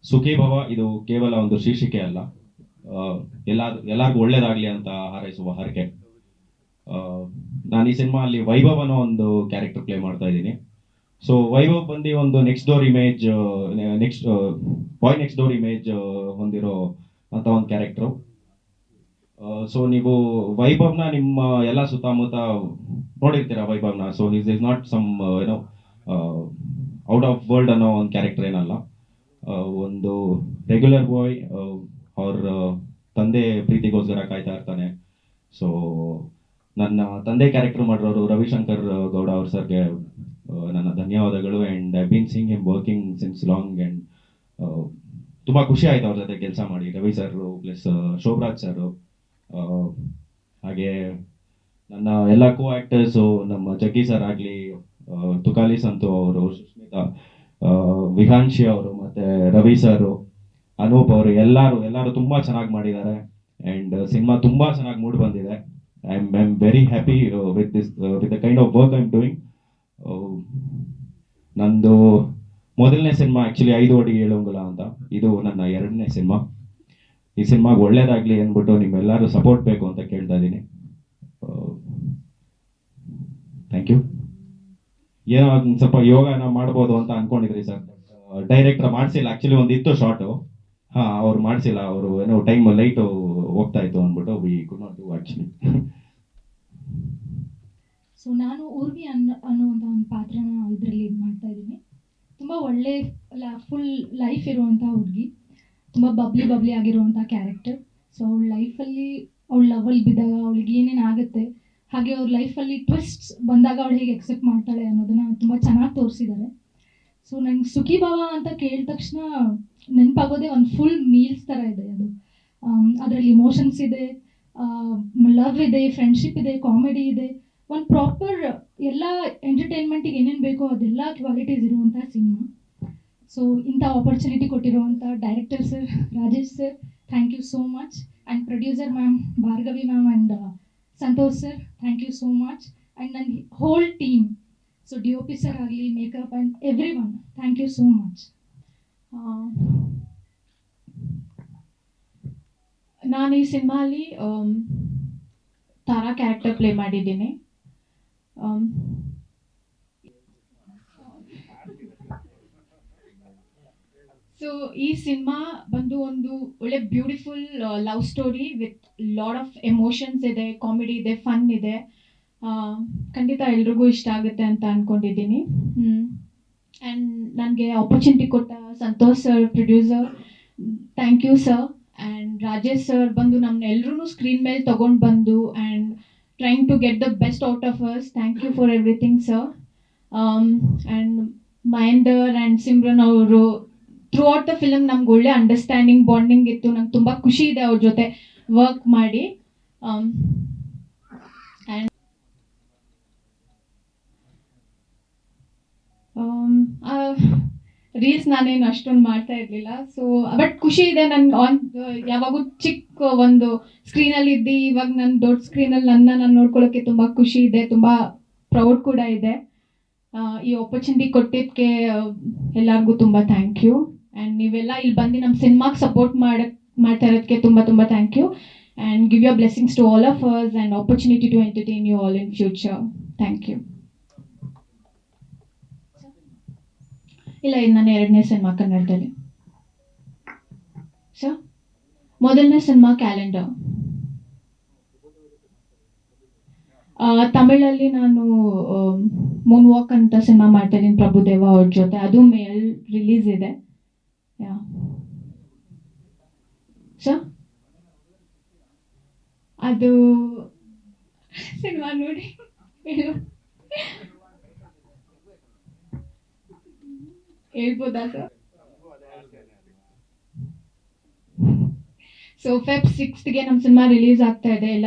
ಸುಖಿ ಭವ ಇದು ಕೇವಲ ಒಂದು ಶೀರ್ಷಿಕೆ ಅಲ್ಲ, ಎಲ್ಲರಿಗೂ ಒಳ್ಳೇದಾಗ್ಲಿ ಅಂತ ಹಾರೈಸುವ ಹರಕೆ. ನಾನು ಈ ಸಿನಿಮಾ ಅಲ್ಲಿ ವೈಭವ್ ಅನ್ನೋ ಒಂದು ಕ್ಯಾರೆಕ್ಟರ್ ಪ್ಲೇ ಮಾಡ್ತಾ ಇದ್ದೀನಿ. ಸೊ ವೈಭವ್ ಬಂದು ಒಂದು ನೆಕ್ಸ್ಟ್ ಡೋರ್ ಇಮೇಜ್, ನೆಕ್ಸ್ಟ್ ಬಾಯ್ ನೆಕ್ಸ್ಟ್ ಡೋರ್ ಇಮೇಜ್ ಹೊಂದಿರೋ ಅಂತ ಒಂದು ಕ್ಯಾರೆಕ್ಟರ್. ಸೊ ನೀವು ವೈಭವ್ನ ನಿಮ್ಮ ಎಲ್ಲ ಸುತ್ತಮುತ್ತ ನೋಡಿರ್ತೀರಾ ವೈಭವ್ನ. ಸೊ ಇಸ್ ನಾಟ್ ಸಮ್ ಏನೋ ಔಟ್ ಆಫ್ ವರ್ಲ್ಡ್ ಅನ್ನೋ ಒಂದು ಕ್ಯಾರೆಕ್ಟರ್ ಏನಲ್ಲ. ಒಂದು ರೆಗ್ಯುಲರ್ ಬಾಯ್, ಅವ್ರ ತಂದೆ ಪ್ರೀತಿಗೋಸ್ಕರ ಕಾಯ್ತಾ ಇರ್ತಾನೆ. ಸೊ ನನ್ನ ತಂದೆ ಕ್ಯಾರೆಕ್ಟರ್ ಮಾಡಿರೋರು ರವಿಶಂಕರ್ ಗೌಡ ಅವ್ರ ಸರ್ಗೆ ನನ್ನ ಧನ್ಯವಾದಗಳು. And I been seeing him working since long. And ತುಂಬ ಖುಷಿ ಆಯ್ತು ಅವ್ರ ಜೊತೆ ಕೆಲಸ ಮಾಡಿ. Ravi sir plus Sobhraj sir, ಹಾಗೆ ನನ್ನ ಎಲ್ಲ ಕೋ ಆ್ಯಕ್ಟರ್ಸು, ನಮ್ಮ ಜಗ್ಗಿ ಸರ್ ಆಗಲಿ, ತುಕಾಲಿ ಸಂತು ಅವರು, ಸುಸ್ಮಿತಾ, ವಿಹಾನ್ಶಿ ಅವರು, ಮತ್ತು ರವಿ ಸರು, ಅನೂಪ್ ಅವರು, ಎಲ್ಲರೂ ತುಂಬ ಚೆನ್ನಾಗಿ ಮಾಡಿದ್ದಾರೆ. ಆ್ಯಂಡ್ ಸಿನಿಮಾ ತುಂಬ ಚೆನ್ನಾಗಿ ಮೂಡ್ ಬಂದಿದೆ. I am very happy with the kind of work I am doing. ನಂದು ಮೊದಲನೇ ಸಿನಿಮಾ ಆ್ಯಕ್ಚುಲಿ 5 ಅಡಿ 7 ಅಂಗುಲ ಅಂತ. ಇದು ನನ್ನ 2ನೇ ಸಿನಿಮಾ. ಈ ಸಿನಿಮಾಗೆ ಒಳ್ಳೇದಾಗಲಿ ಅಂದ್ಬಿಟ್ಟು ನಿಮ್ಮೆಲ್ಲರೂ ಸಪೋರ್ಟ್ ಬೇಕು ಅಂತ ಕೇಳ್ತಾ ಇದ್ದೀನಿ. Thank you. ಏನೋ ಒಂದು ಸ್ವಲ್ಪ ಯೋಗನ ಮಾಡ್ಬೋದು ಅಂತ ಅನ್ಕೊಂಡಿದ್ರಿ ಸರ್. ಡೈರೆಕ್ಟರ್ ಮಾಡಿಸಿಲ್ಲ, ಆ್ಯಕ್ಚುಲಿ ಒಂದಿತ್ತು ಶಾರ್ಟು. ಅವ್ರು ಮಾಡಿಸಿಲ್ಲ, ಅವರು ಏನೋ ಟೈಮ್ ಲೈಟು ಹೋಗ್ತಾ ಇತ್ತು ಅಂದ್ಬಿಟ್ಟು we could not do actually. So ನಾನು ಊರ್ವಿ ಅನ್ನುವಂಥ ಒಂದು ಪಾತ್ರನ ಇದರಲ್ಲಿ ಇದು ಮಾಡ್ತಾ ಇದ್ದೀನಿ. ತುಂಬ ಒಳ್ಳೆ ಫುಲ್ ಲೈಫ್ ಇರುವಂಥ ಹುಡುಗಿ, ತುಂಬ ಬಬ್ಲಿ ಆಗಿರುವಂಥ ಕ್ಯಾರೆಕ್ಟರ್. ಸೊ ಅವಳ ಲೈಫಲ್ಲಿ ಅವಳ ಲವಲ್ ಬಿದ್ದಾಗ ಅವಳಿಗೆ ಏನೇನು ಆಗುತ್ತೆ, ಹಾಗೆ ಅವ್ರ ಲೈಫಲ್ಲಿ ಟ್ವಿಸ್ಟ್ಸ್ ಬಂದಾಗ ಅವಳು ಹೇಗೆ ಎಕ್ಸೆಪ್ಟ್ ಮಾಡ್ತಾಳೆ ಅನ್ನೋದನ್ನ ತುಂಬ ಚೆನ್ನಾಗಿ ತೋರಿಸಿದ್ದಾರೆ. ಸೊ ನಂಗೆ ಸುಖಿ ಭವ ಅಂತ ಕೇಳಿದ ತಕ್ಷಣ ನೆನಪಾಗೋದೇ ಒಂದು ಫುಲ್ ಮೀಲ್ಸ್ ಥರ ಇದೆ ಅದು. ಅದರಲ್ಲಿ ಇಮೋಷನ್ಸ್ ಇದೆ, ಲವ್ ಇದೆ, ಫ್ರೆಂಡ್ಶಿಪ್ ಇದೆ, ಕಾಮಿಡಿ ಇದೆ, ಒಂದು ಪ್ರಾಪರ್ ಎಲ್ಲ ಎಂಟರ್ಟೈನ್ಮೆಂಟಿಗೆ ಏನೇನು ಬೇಕೋ ಅದೆಲ್ಲ ಕ್ವಾಲಿಟೀಸ್ ಇರುವಂಥ ಸಿನಿಮಾ. ಸೊ ಇಂಥ ಆಪರ್ಚುನಿಟಿ ಕೊಟ್ಟಿರುವಂಥ director sir Rajesh sir, thank you so much. And producer ma'am Bhargavi ma'am and Santosh sir, thank you so much. And ನನ್ನ whole team, so D O P sir ಆಗಲಿ, makeup and everyone, thank you so much. ನಾನು ಈ ಸಿನಿಮಾಲಿ Tara character play ಮಾಡಿದ್ದೀನಿ. So ಈ cinema ಬಂದು ಒಂದು ಒಳ್ಳೆ beautiful love story with lot of emotions ಇದೆ, ಕಾಮಿಡಿ ಇದೆ, ಫನ್ ಇದೆ. ಖಂಡಿತ ಎಲ್ರಿಗೂ ಇಷ್ಟ ಆಗುತ್ತೆ ಅಂತ ಅಂದ್ಕೊಂಡಿದ್ದೀನಿ. ಆ್ಯಂಡ್ ನನಗೆ ಆಪರ್ಚುನಿಟಿ ಕೊಟ್ಟ Santosh sir, producer, thank you sir. And Rajesh sir ಬಂದು ನಮ್ಮನ್ನೆಲ್ಲರೂ ಸ್ಕ್ರೀನ್ ಮೇಲೆ ತೊಗೊಂಡು ಬಂದು and trying to get the best out of us. Thank you for everything sir. And Mahender and Simran ಅವರು ಥ್ರೂ ಔಟ್ ದ ಫಿಲಮ್ ನಮ್ಗೆ ಒಳ್ಳೆ ಅಂಡರ್ಸ್ಟ್ಯಾಂಡಿಂಗ್, ಬಾಂಡಿಂಗ್ ಇತ್ತು. ನಂಗೆ ತುಂಬ ಖುಷಿ ಇದೆ ಅವ್ರ ಜೊತೆ ವರ್ಕ್ ಮಾಡಿ. ಆ್ಯಂಡ್ ರೀಲ್ಸ್ ನಾನೇನು ಅಷ್ಟೊಂದು ಮಾಡ್ತಾ ಇರಲಿಲ್ಲ. ಸೊ ಬಟ್ ಖುಷಿ ಇದೆ ನನ್ಗೆ. ಯಾವಾಗೂ ಚಿಕ್ಕ ಒಂದು ಸ್ಕ್ರೀನಲ್ಲಿ ಇದ್ದು ಇವಾಗ ನನ್ನ ದೊಡ್ಡ ಸ್ಕ್ರೀನಲ್ಲಿ ನಾನು ನೋಡ್ಕೊಳ್ಳೋಕ್ಕೆ ತುಂಬ ಖುಷಿ ಇದೆ, ತುಂಬ ಪ್ರೌಡ್ ಕೂಡ ಇದೆ. ಈ ಆಪರ್ಚುನಿಟಿ ಕೊಟ್ಟಿದ್ದಕ್ಕೆ ಎಲ್ಲರಿಗೂ ತುಂಬ ಥ್ಯಾಂಕ್ ಯು. ಆ್ಯಂಡ್ ನೀವೆಲ್ಲ ಇಲ್ಲಿ ಬಂದು ನಮ್ಮ ಸಿನಿಮಾಗೆ ಸಪೋರ್ಟ್ ಮಾಡ್ತಾ ಇರೋದಕ್ಕೆ ತುಂಬ thank you. And give your blessings to all of us and opportunity to entertain you all in future. Thank you. ಇಲ್ಲ, ಇದು ನನ್ನ 2ನೇ ಸಿನಿಮಾ ಕನ್ನಡದಲ್ಲಿ. ಸರ್, ಮೊದಲನೇ ಸಿನಿಮಾ ಕ್ಯಾಲೆಂಡರ್. ತಮಿಳಲ್ಲಿ ನಾನು ಮೂನ್ ವಾಕ್ ಅಂತ ಸಿನಿಮಾ ಮಾಡ್ತಾ ಇದ್ದೀನಿ ಪ್ರಭುದೇವ ಅವ್ರ ಜೊತೆ. ಅದು ಮೇಲ್ ರಿಲೀಸ್ ಇದೆ. ಯಾ ಸರ್, ಅದು ಸಿನಿಮಾ ನೋಡಿ ಹೇಳ್ಬೋದಾ ಸರ್? ಸೊ ಫೆಬ್ 6ಗೆ ನಮ್ಮ ಸಿನಿಮಾ ರಿಲೀಸ್ ಆಗ್ತಾ ಇದೆ. ಎಲ್ಲ